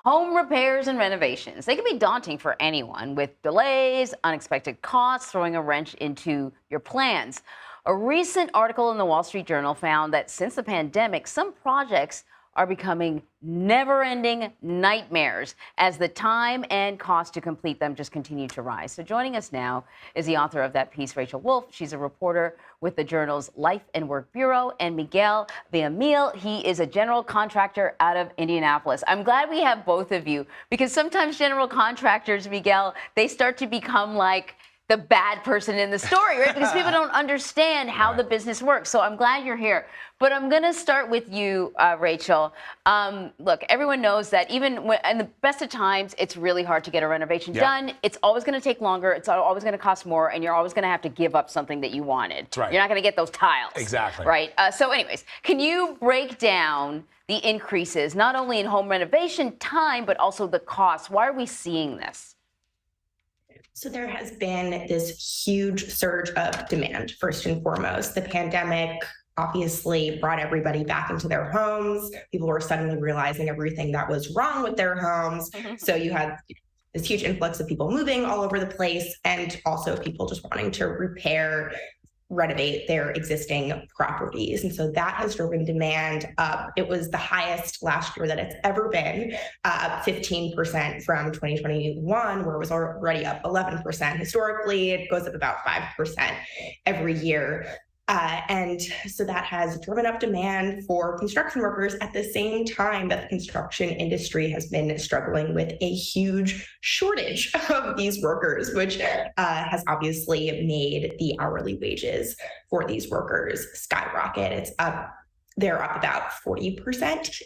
Home repairs and renovations, they can be daunting for anyone, with delays, unexpected costs, throwing a wrench into your plans. A recent article in the Wall Street Journal found that since the pandemic, some projects are becoming never-ending nightmares as the time and cost to complete them just continue to rise. So joining us now is the author of that piece, Rachel Wolfe. She's a reporter with the journal's Life and Work Bureau, and Miguel Villamil. He is a general contractor out of Indianapolis. I'm glad we have both of you, because sometimes general contractors, Miguel, they start to become like the bad person in the story, right? Because people don't understand how the business works. So I'm glad you're here. But I'm going to start with you, Rachel. Look, everyone knows that even when, in the best of times, it's really hard to get a renovation done. It's always going to take longer. It's always going to cost more. And you're always going to have to give up something that you wanted. That's right. You're not going to get those tiles. Exactly. Right. So anyways, can you break down the increases, not only in home renovation time, but also the costs? Why are we seeing this? So there has been this huge surge of demand, first and foremost. The pandemic obviously brought everybody back into their homes. People were suddenly realizing everything that was wrong with their homes. So you had this huge influx of people moving all over the place, and also people just wanting to repair, renovate their existing properties. And so that has driven demand up. It was the highest last year that it's ever been, up 15% from 2021, where it was already up 11%. Historically, it goes up about 5% every year. And so that has driven up demand for construction workers at the same time that the construction industry has been struggling with a huge shortage of these workers, which has obviously made the hourly wages for these workers skyrocket. They're up about 40%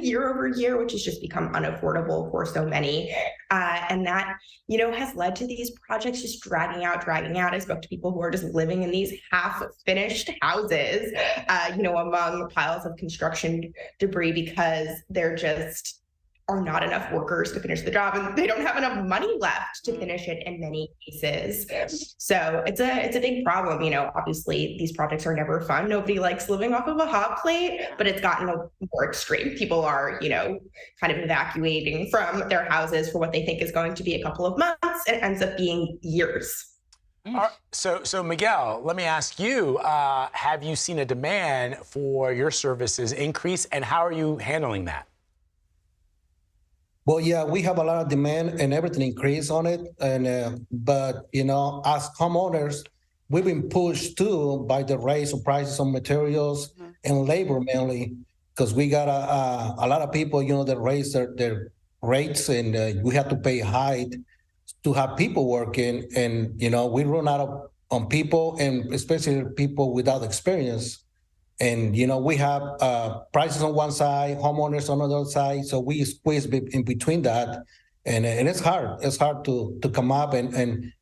year over year, which has just become unaffordable for so many. And that, has led to these projects just dragging out. I spoke to people who are just living in these half-finished houses, among piles of construction debris, because there just are not enough workers to finish the job, and they don't have enough money left to finish it in many cases. So it's a big problem. Obviously these projects are never fun. Nobody likes living off of a hot plate, but it's gotten more extreme. People are, kind of evacuating from their houses for what they think is going to be a couple of months. It ends up being years. So Miguel, let me ask you, have you seen a demand for your services increase, and how are you handling that? Well, yeah, we have a lot of demand and everything increased on it. But, as homeowners, we've been pushed too by the raise of prices on materials and labor mainly, because we got a lot of people, that raise their rates, and we have to pay high to have people working. And, we run out on people, and especially people without experience. And, we have prices on one side, homeowners on the other side. So we squeeze in between that. And it's hard. It's hard to come up and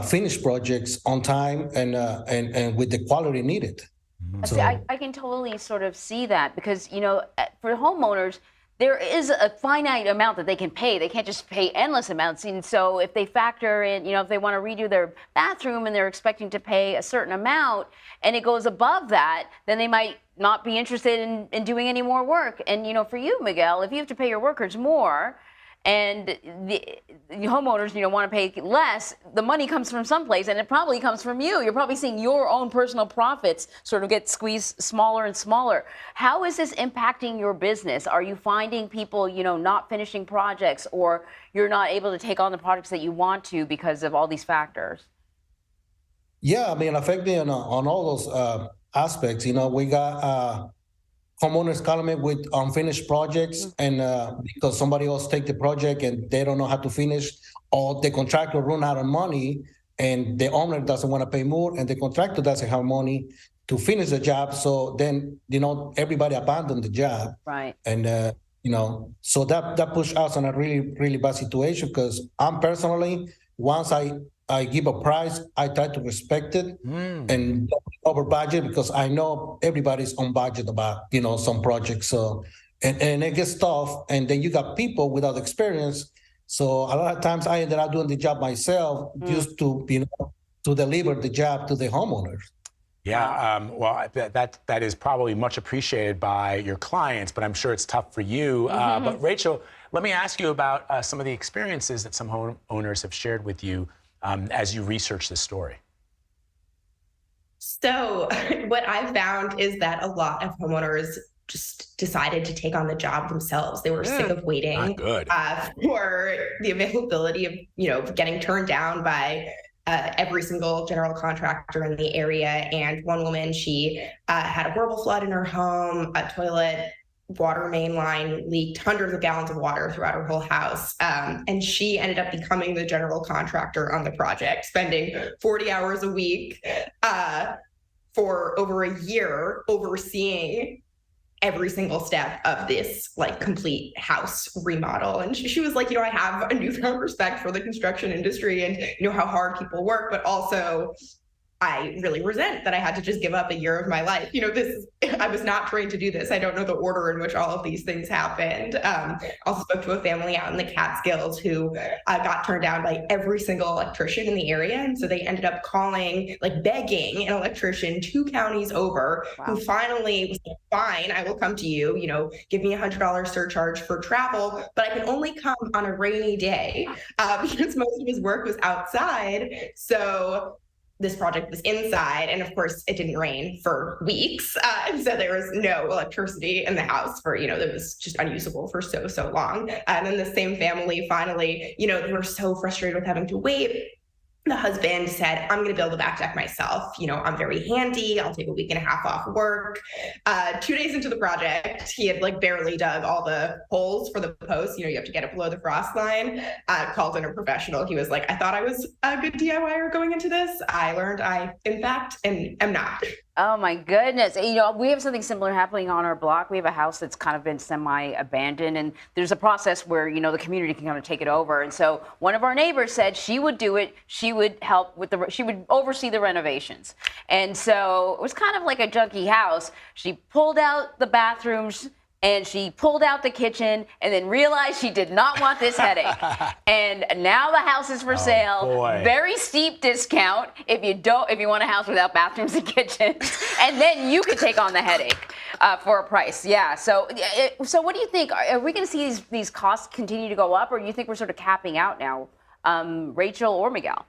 finish projects on time and with the quality needed. So I can totally sort of see that, because, for homeowners, there is a finite amount that they can pay. They can't just pay endless amounts. And so if they factor in, if they want to redo their bathroom and they're expecting to pay a certain amount and it goes above that, then they might not be interested in doing any more work. And, for you, Miguel, if you have to pay your workers more and the homeowners, want to pay less, the money comes from someplace, and it probably comes from you. You're probably seeing your own personal profits sort of get squeezed smaller and smaller. How is this impacting your business? Are you finding people, not finishing projects, or you're not able to take on the projects that you want to because of all these factors? Yeah, affecting on all those aspects. We got homeowners calling me with unfinished projects, and because somebody else take the project and they don't know how to finish, or the contractor run out of money and the owner doesn't want to pay more, and the contractor doesn't have money to finish the job. So then, everybody abandoned the job. Right. And, so that pushed us on a really, really bad situation, because I'm personally, once I give a price, I try to respect it and don't over budget, because I know everybody's on budget about, some projects. So, and it gets tough. And then you got people without experience. So a lot of times I ended up doing the job myself just to, to deliver the job to the homeowners. Yeah, well, that is probably much appreciated by your clients, but I'm sure it's tough for you. But Rachel, let me ask you about some of the experiences that some homeowners have shared with you as you research this story. So what I've found is that a lot of homeowners just decided to take on the job themselves. They were sick of waiting for the availability of, getting turned down by every single general contractor in the area. And one woman, she had a horrible flood in her home, a toilet water main line leaked hundreds of gallons of water throughout her whole house. And she ended up becoming the general contractor on the project, spending 40 hours a week for over a year overseeing every single step of this complete house remodel. And she was like, I have a newfound respect for the construction industry and how hard people work, but also I really resent that I had to just give up a year of my life. I was not trained to do this. I don't know the order in which all of these things happened. Also spoke to a family out in the Catskills who got turned down by every single electrician in the area. And so they ended up calling, begging an electrician 2 counties over, who finally was like, fine, I will come to you, give me $100 surcharge for travel, but I can only come on a rainy day because most of his work was outside. So this project was inside, and of course it didn't rain for weeks, and so there was no electricity in the house for, it was just unusable for so long. And then the same family finally, they were so frustrated with having to wait. The husband said, I'm going to build a back deck myself. I'm very handy. I'll take a week and a half off work. 2 days into the project, he had barely dug all the holes for the post. You have to get it below the frost line. Called in a professional. He was like, I thought I was a good DIYer going into this. I learned I, in fact, am not. Oh my goodness. We have something similar happening on our block. We have a house that's kind of been semi-abandoned, and there's a process where, the community can kind of take it over. And so one of our neighbors said she would do it. She would help with she would oversee the renovations. And so it was kind of like a junky house. She pulled out the bathrooms and she pulled out the kitchen and then realized she did not want this headache. And now the house is for sale. Boy. Very steep discount if you want a house without bathrooms and kitchens. And then you could take on the headache for a price. Yeah. So what do you think? Are we going to see these costs continue to go up, or do you think we're sort of capping out now, Rachel or Miguel?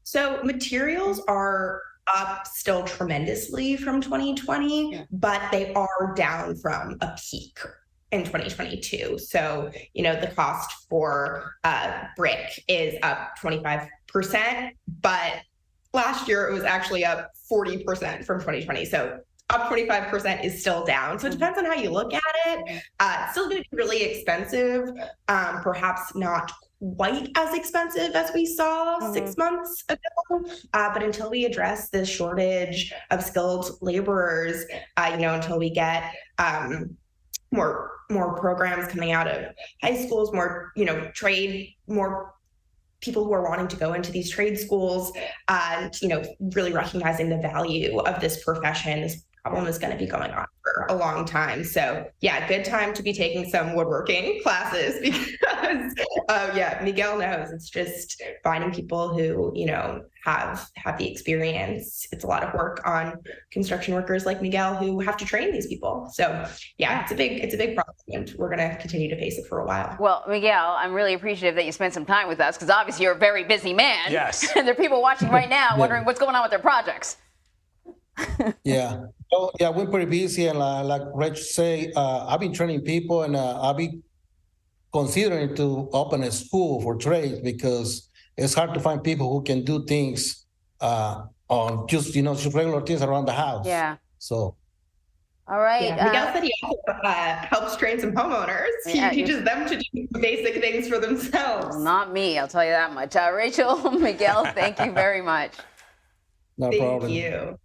So materials are up still tremendously from 2020, but they are down from a peak in 2022. So, the cost for brick is up 25%, but last year it was actually up 40% from 2020. So up 25% is still down. So it depends on how you look at it. It's still going to be really expensive, perhaps not quite as expensive as we saw 6 months ago. But until we address this shortage of skilled laborers, until we get more programs coming out of high schools, more, trade, more people who are wanting to go into these trade schools, really recognizing the value of this profession, this problem is going to be going on for a long time. So good time to be taking some woodworking classes because Miguel knows it's just finding people who, have the experience. It's a lot of work on construction workers like Miguel who have to train these people. So it's a big problem, and we're going to continue to face it for a while. Well, Miguel, I'm really appreciative that you spent some time with us because obviously you're a very busy man. Yes. And there are people watching right now wondering what's going on with their projects. Yeah. So, we're pretty busy, and like Rach say, I've been training people, and I'll be considering to open a school for trades because it's hard to find people who can do things on just regular things around the house. Yeah. So. All right. Yeah. Miguel said he also helps train some homeowners. He teaches them to do basic things for themselves. Well, not me, I'll tell you that much. Rachel, Miguel, thank you very much. No problem. Thank you.